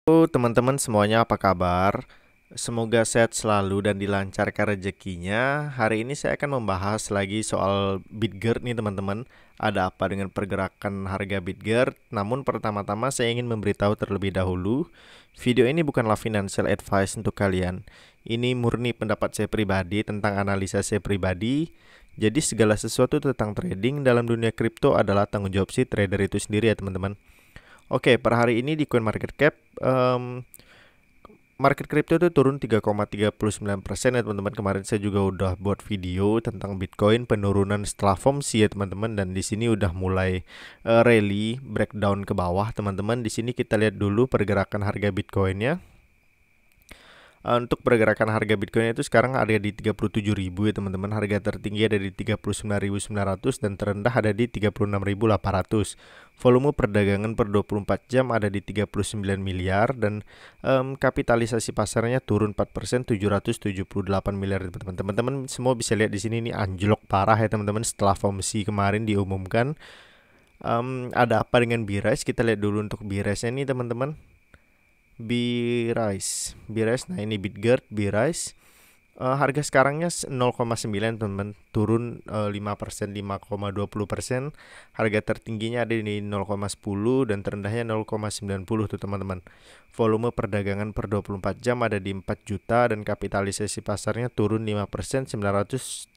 Halo teman-teman semuanya, apa kabar? Semoga sehat selalu dan dilancarkan rezekinya. Hari ini saya akan membahas lagi soal Bitgert nih teman-teman. Ada apa dengan pergerakan harga Bitgert? Namun pertama-tama saya ingin memberitahu terlebih dahulu, video ini bukanlah financial advice untuk kalian. Ini murni pendapat saya pribadi tentang analisa saya pribadi. Jadi segala sesuatu tentang trading dalam dunia kripto adalah tanggung jawab si trader itu sendiri ya teman-teman. Oke, per hari ini di CoinMarketCap, market kripto itu turun 3,39% ya teman-teman. Kemarin saya juga udah buat video tentang Bitcoin penurunan setelah FOMC ya teman-teman, dan di sini udah mulai rally breakdown ke bawah teman-teman. Di sini kita lihat dulu pergerakan harga Bitcoinnya. Untuk pergerakan harga Bitcoin itu sekarang ada di 37.000 ya teman-teman. Harga tertinggi ada di 39.900 dan terendah ada di 36.800. Volume perdagangan per 24 jam ada di 39 miliar dan kapitalisasi pasarnya turun 4%, 778 miliar teman-teman. Teman-teman semua bisa lihat di sini ini anjlok parah ya teman-teman setelah FOMC kemarin diumumkan. Ada apa dengan B-Rise? Kita lihat dulu untuk B-Rise-nya nih teman-teman. B-Rise, nah ini Bitgert, B-Rise. Harga sekarangnya 0,9 teman-teman, turun 5%, 5,20%. Harga tertingginya ada di 0,10 dan terendahnya 0,90 tuh teman-teman. Volume perdagangan per 24 jam ada di 4 juta dan kapitalisasi pasarnya turun 5%, 935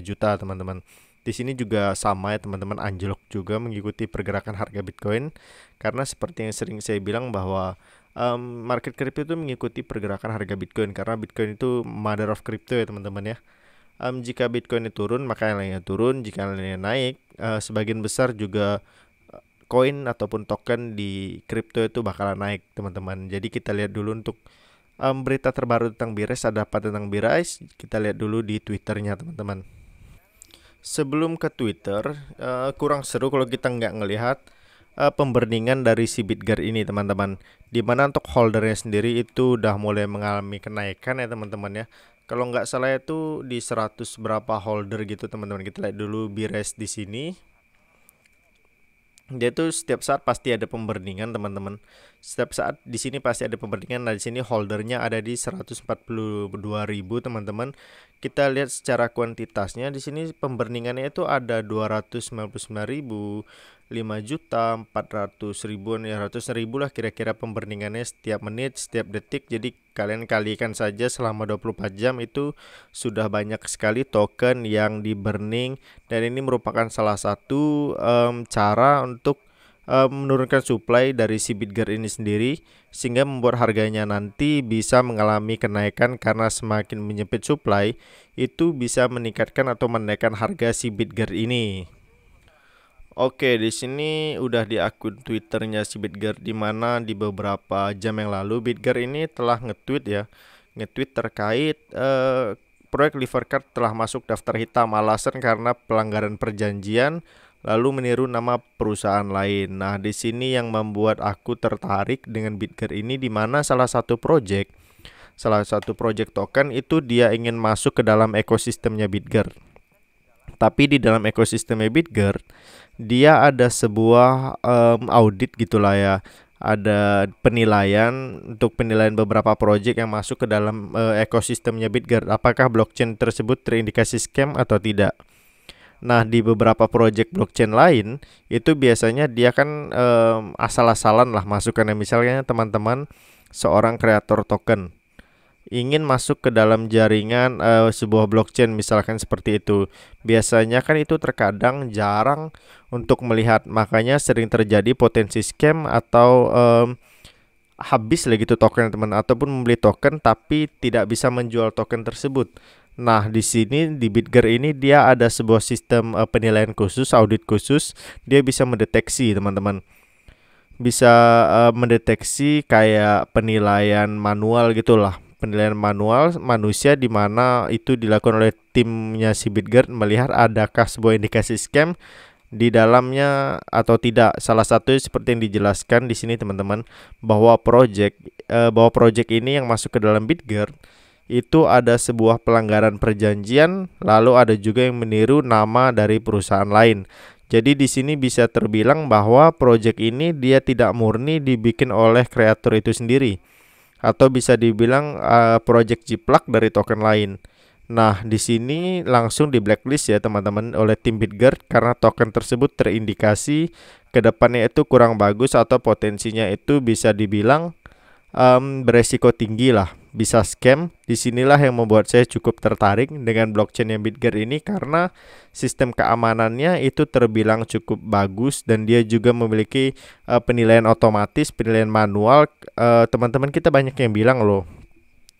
juta teman-teman. Di sini juga sama ya teman-teman, anjlok juga mengikuti pergerakan harga Bitcoin, karena seperti yang sering saya bilang bahwa market crypto itu mengikuti pergerakan harga Bitcoin, karena Bitcoin itu mother of crypto ya teman-teman ya. Jika Bitcoin turun maka yang lainnya turun, jika yang lainnya naik, sebagian besar juga koin ataupun token di kripto itu bakalan naik teman-teman. Jadi kita lihat dulu untuk berita terbaru tentang B-Rise. Ada apa tentang B-Rise? Kita lihat dulu di Twitternya teman-teman. Sebelum ke Twitter, kurang seru kalau kita nggak ngelihat pemberningan dari si Bitgert ini teman-teman. Dimana untuk holdernya sendiri itu udah mulai mengalami kenaikan ya teman-teman ya. Kalau nggak salah itu di 100 berapa holder gitu teman-teman. Kita lihat dulu B-Rise di sini. Dia tuh setiap saat pasti ada pemberningan teman-teman. Setiap saat di sini pasti ada pemberningan. Nah, di sini holdernya ada di 142.000 teman-teman. Kita lihat secara kuantitasnya di sini pemberningannya itu ada 299.000, 5 juta, 400 ribuan, ya 100 ribu lah kira-kira pemberningannya setiap menit, setiap detik. Jadi kalian kalikan saja selama 24 jam itu sudah banyak sekali token yang di burning, dan ini merupakan salah satu cara untuk menurunkan supply dari si Bitgert ini sendiri, sehingga membuat harganya nanti bisa mengalami kenaikan, karena semakin menyempit supply itu bisa meningkatkan atau menaikkan harga si Bitgert ini. Oke, di sini udah di akun Twitternya si Bitgert, di mana di beberapa jam yang lalu Bitgert ini telah nge-tweet terkait proyek Livercard telah masuk daftar hitam, alasan karena pelanggaran perjanjian lalu meniru nama perusahaan lain. Nah, di sini yang membuat aku tertarik dengan Bitgert ini, di mana salah satu project token itu dia ingin masuk ke dalam ekosistemnya Bitgert. Tapi di dalam ekosistemnya Bitgert dia ada sebuah audit gitulah ya. Ada penilaian untuk penilaian beberapa project yang masuk ke dalam ekosistemnya Bitgert. Apakah blockchain tersebut terindikasi scam atau tidak? Nah, di beberapa project blockchain lain itu biasanya dia kan asal-asalan lah masukannya. Misalnya teman-teman seorang kreator token ingin masuk ke dalam jaringan sebuah blockchain misalkan seperti itu. Biasanya kan itu terkadang jarang untuk melihat, makanya sering terjadi potensi scam atau habis lagi gitu token teman, ataupun membeli token tapi tidak bisa menjual token tersebut. Nah, di sini di Bitgert ini dia ada sebuah sistem penilaian khusus, audit khusus. Dia bisa mendeteksi teman-teman, bisa mendeteksi kayak penilaian manual gitulah, penilaian manual manusia, di mana itu dilakukan oleh timnya si Bitgert, melihat adakah sebuah indikasi scam di dalamnya atau tidak. Salah satu seperti yang dijelaskan di sini teman-teman, bahwa project ini yang masuk ke dalam Bitgert itu ada sebuah pelanggaran perjanjian, lalu ada juga yang meniru nama dari perusahaan lain. Jadi di sini bisa terbilang bahwa project ini dia tidak murni dibikin oleh kreator itu sendiri, atau bisa dibilang project jiplak dari token lain. Nah, di sini langsung di blacklist ya teman-teman oleh tim Bitgert karena token tersebut terindikasi ke depannya itu kurang bagus atau potensinya itu bisa dibilang beresiko tinggi lah, bisa scam. Disinilah yang membuat saya cukup tertarik dengan blockchain yang Bitgert ini karena sistem keamanannya itu terbilang cukup bagus dan dia juga memiliki penilaian otomatis, penilaian manual. Teman-teman kita banyak yang bilang loh,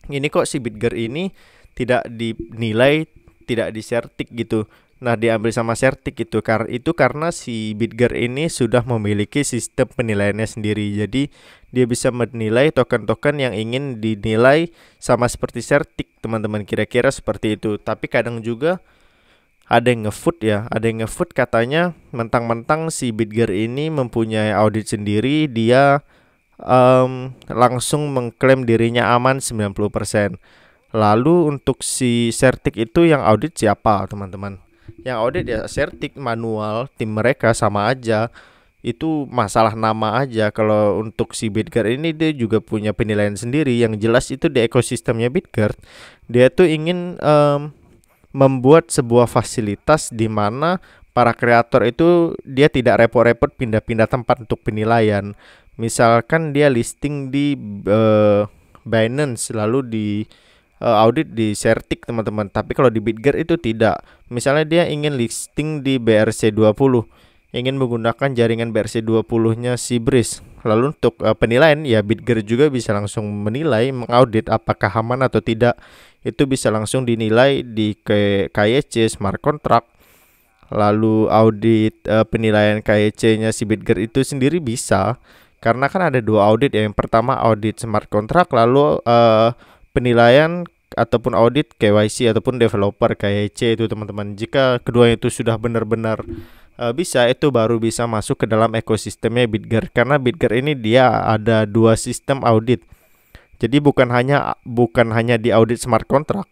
ini kok si Bitgert ini tidak dinilai, tidak disertik gitu. Nah, diambil sama Certik karena si Bitgert ini sudah memiliki sistem penilaiannya sendiri. Jadi dia bisa menilai token-token yang ingin dinilai sama seperti Certik, teman-teman. Kira-kira seperti itu. Tapi kadang juga ada yang ngefoot katanya mentang-mentang si Bitgert ini mempunyai audit sendiri, dia langsung mengklaim dirinya aman 90%. Lalu untuk si Certik itu yang audit siapa, teman-teman? Yang audit ya Certik manual, tim mereka sama aja. Itu masalah nama aja. Kalau untuk si Bitgert ini dia juga punya penilaian sendiri. Yang jelas itu di ekosistemnya Bitgert, dia tuh ingin membuat sebuah fasilitas di mana para kreator itu dia tidak repot-repot pindah-pindah tempat untuk penilaian. Misalkan dia listing di Binance lalu di audit di Certik, teman-teman. Tapi kalau di Bitgert itu tidak. Misalnya dia ingin listing di BRC20, ingin menggunakan jaringan BRC20-nya si Breeze. Lalu untuk penilaian ya Bitgert juga bisa langsung menilai, mengaudit apakah aman atau tidak. Itu bisa langsung dinilai di KYC smart contract. Lalu audit penilaian KYC-nya si Bitgert itu sendiri bisa. Karena kan ada dua audit ya. Yang pertama audit smart contract, lalu penilaian ataupun audit KYC ataupun developer KYC itu, teman-teman. Jika kedua itu sudah benar-benar bisa, itu baru bisa masuk ke dalam ekosistemnya Bitgert. Karena Bitgert ini dia ada dua sistem audit. Jadi bukan hanya di audit smart contract.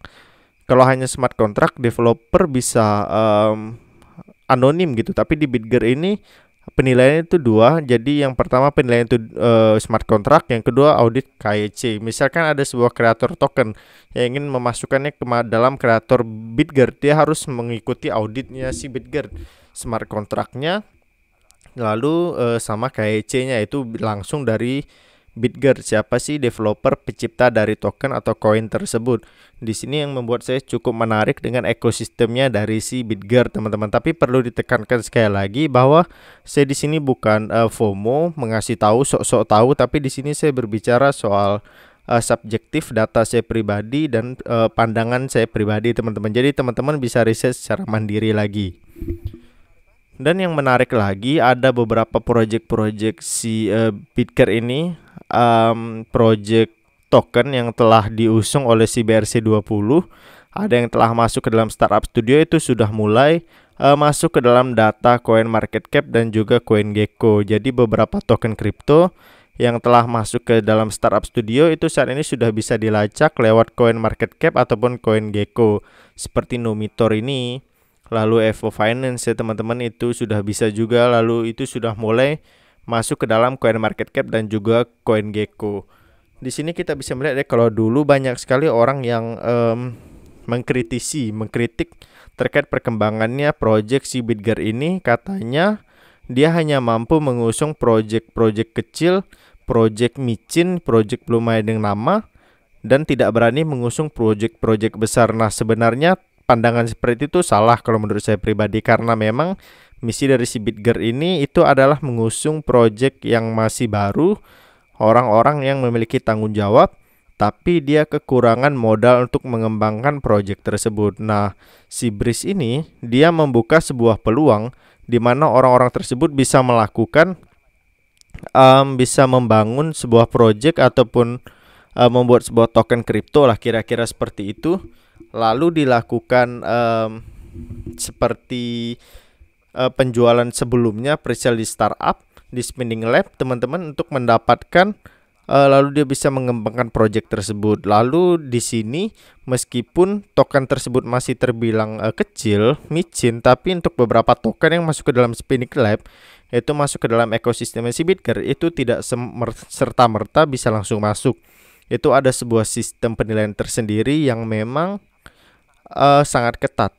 Kalau hanya smart contract, developer bisa anonim gitu. Tapi di Bitgert ini penilaiannya itu dua. Jadi yang pertama penilaian itu smart contract, yang kedua audit KYC. Misalkan ada sebuah kreator token yang ingin memasukkannya ke dalam kreator Bitgert, dia harus mengikuti auditnya si Bitgert, smart contractnya, lalu sama KYC-nya itu langsung dari Bitgert. Siapa sih developer pencipta dari token atau koin tersebut? Di sini yang membuat saya cukup menarik dengan ekosistemnya dari si Bitgert, teman-teman. Tapi perlu ditekankan sekali lagi bahwa saya di sini bukan FOMO mengasih tahu sok-sok tahu, tapi di sini saya berbicara soal subjektif data saya pribadi dan pandangan saya pribadi, teman-teman. Jadi teman-teman bisa riset secara mandiri lagi. Dan yang menarik lagi ada beberapa project-project si Bitgert ini, project token yang telah diusung oleh si BRC20. Ada yang telah masuk ke dalam startup studio, itu sudah mulai masuk ke dalam data CoinMarketCap dan juga CoinGecko. Jadi beberapa token kripto yang telah masuk ke dalam startup studio itu saat ini sudah bisa dilacak lewat CoinMarketCap ataupun CoinGecko, seperti Numitor ini. Lalu Evo Finance ya teman-teman, itu sudah bisa juga. Lalu itu sudah mulai masuk ke dalam CoinMarketCap dan juga CoinGecko. Di sini kita bisa melihat ya, kalau dulu banyak sekali orang yang mengkritik terkait perkembangannya project si Bitgert ini. Katanya dia hanya mampu mengusung project-project kecil, project micin, project belum ada yang nama, dan tidak berani mengusung project-project besar. Nah, sebenarnya pandangan seperti itu salah kalau menurut saya pribadi, karena memang misi dari si Bitgert ini itu adalah mengusung project yang masih baru, orang-orang yang memiliki tanggung jawab, tapi dia kekurangan modal untuk mengembangkan project tersebut. Nah, si Breeze ini dia membuka sebuah peluang di mana orang-orang tersebut bisa melakukan bisa membangun sebuah project ataupun membuat sebuah token kripto lah, kira-kira seperti itu. Lalu dilakukan seperti penjualan sebelumnya, presale di startup, di spending lab, teman-teman, untuk mendapatkan lalu dia bisa mengembangkan project tersebut. Lalu di sini meskipun token tersebut masih terbilang kecil, micin, tapi untuk beberapa token yang masuk ke dalam Spinning Lab, itu masuk ke dalam ekosistem si Bitger, itu tidak serta-merta bisa langsung masuk. Itu ada sebuah sistem penilaian tersendiri yang memang sangat ketat.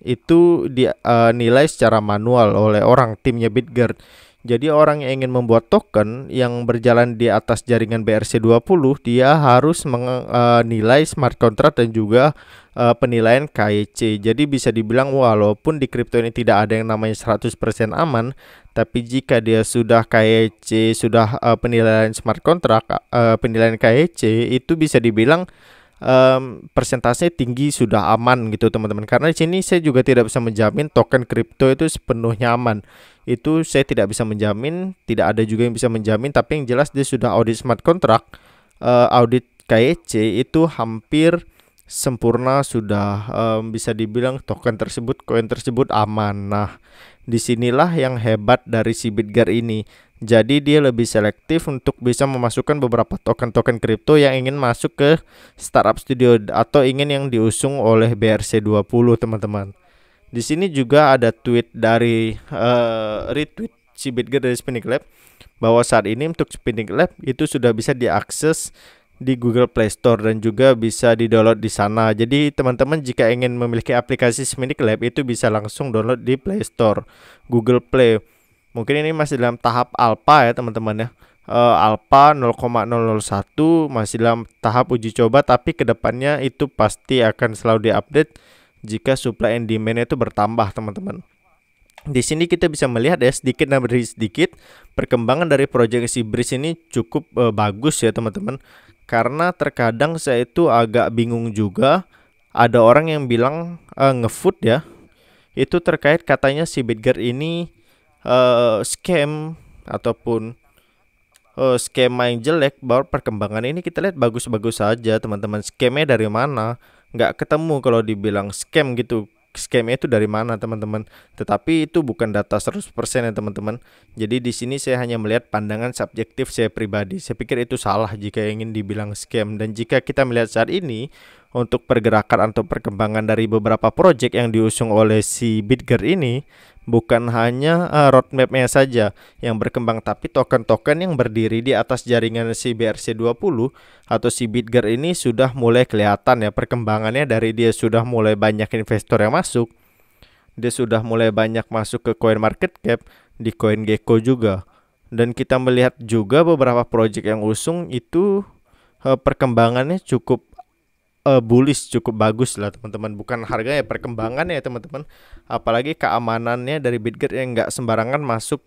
Itu dinilai secara manual oleh orang timnya Bitger. Jadi orang yang ingin membuat token yang berjalan di atas jaringan BRC20, dia harus menilai smart contract dan juga penilaian KYC. Jadi bisa dibilang walaupun di kripto ini tidak ada yang namanya 100% aman, tapi jika dia sudah KYC, sudah penilaian smart contract, penilaian KYC, itu bisa dibilang persentasenya tinggi, sudah aman gitu teman-teman. Karena di sini saya juga tidak bisa menjamin token kripto itu sepenuhnya aman. Itu saya tidak bisa menjamin, tidak ada juga yang bisa menjamin, tapi yang jelas dia sudah audit smart contract, audit KYC itu hampir sempurna, sudah bisa dibilang token tersebut, koin tersebut aman. Nah, disinilah yang hebat dari si Bitger ini. Jadi dia lebih selektif untuk bisa memasukkan beberapa token-token kripto yang ingin masuk ke startup studio atau ingin yang diusung oleh BRC20 teman-teman. Di sini juga ada tweet dari retweet si Bitger dari Spinning Lab bahwa saat ini untuk Spinning Lab itu sudah bisa diakses di Google Play Store dan juga bisa di-download di sana. Jadi teman-teman jika ingin memiliki aplikasi Spinning Lab itu bisa langsung download di Play Store, Google Play. Mungkin ini masih dalam tahap alpha ya teman-teman ya. Alpha 0,001 masih dalam tahap uji coba, tapi kedepannya itu pasti akan selalu diupdate jika supply and demand itu bertambah teman-teman. Di sini kita bisa melihat ya sedikit demi sedikit perkembangan dari proyek si Breeze ini cukup bagus ya teman-teman. Karena terkadang saya itu agak bingung juga, ada orang yang bilang ngefood ya, itu terkait katanya si Bitger ini scam ataupun skema yang jelek. Bahwa perkembangan ini kita lihat bagus-bagus saja teman-teman. Scamnya dari mana? Nggak ketemu kalau dibilang scam gitu. Scamnya itu dari mana teman-teman? Tetapi itu bukan data 100% ya teman-teman. Jadi di sini saya hanya melihat pandangan subjektif saya pribadi. Saya pikir itu salah jika ingin dibilang scam. Dan jika kita melihat saat ini untuk pergerakan atau perkembangan dari beberapa project yang diusung oleh si Bitger ini, bukan hanya roadmapnya saja yang berkembang, tapi token-token yang berdiri di atas jaringan si BRC20 atau si Bitger ini sudah mulai kelihatan ya perkembangannya. Dari dia sudah mulai banyak investor yang masuk, dia sudah mulai banyak masuk ke coin market cap, di CoinGecko juga. Dan kita melihat juga beberapa project yang usung itu perkembangannya cukup bullish, cukup bagus lah teman-teman. Bukan harganya, perkembangannya ya teman-teman. Apalagi keamanannya dari Bitger yang nggak sembarangan masuk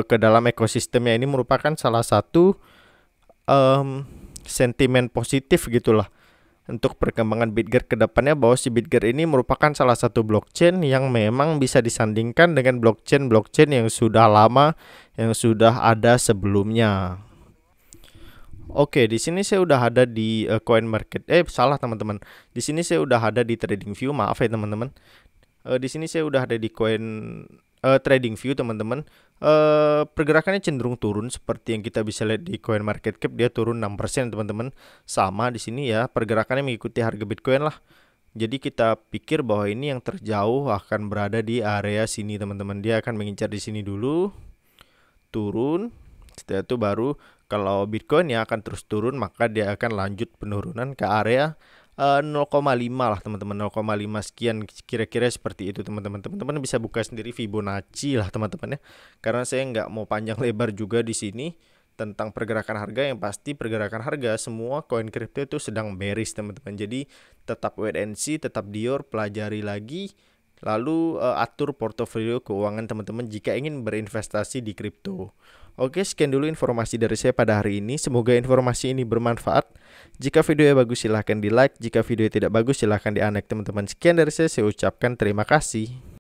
ke dalam ekosistemnya. Ini merupakan salah satu sentimen positif gitulah untuk perkembangan Bitger ke depannya, bahwa si Bitger ini merupakan salah satu blockchain yang memang bisa disandingkan dengan blockchain yang sudah lama, yang sudah ada sebelumnya. Oke, di sini saya udah ada di Coin Market. Salah teman-teman. Di sini saya udah ada di TradingView. Maaf ya teman-teman. Di sini saya udah ada di TradingView teman-teman. Pergerakannya cenderung turun seperti yang kita bisa lihat di Coin Market Cap, dia turun 6% teman-teman. Sama di sini ya, pergerakannya mengikuti harga Bitcoin lah. Jadi kita pikir bahwa ini yang terjauh akan berada di area sini teman-teman. Dia akan mengincar di sini dulu, turun. Setelah itu baru kalau Bitcoin ya akan terus turun, maka dia akan lanjut penurunan ke area 0,5 lah teman-teman, 0,5 sekian kira-kira seperti itu teman-teman. Teman-teman bisa buka sendiri Fibonacci lah teman-teman ya. Karena saya nggak mau panjang lebar juga di sini tentang pergerakan harga. Yang pasti pergerakan harga semua koin kripto itu sedang bearish teman-teman. Jadi tetap wait and see, tetap dior, pelajari lagi. Lalu atur portofolio keuangan teman-teman jika ingin berinvestasi di kripto. Oke, sekian dulu informasi dari saya pada hari ini. Semoga informasi ini bermanfaat. Jika videonya bagus silahkan di like. Jika video tidak bagus silahkan di unlike teman-teman. Sekian dari saya ucapkan terima kasih.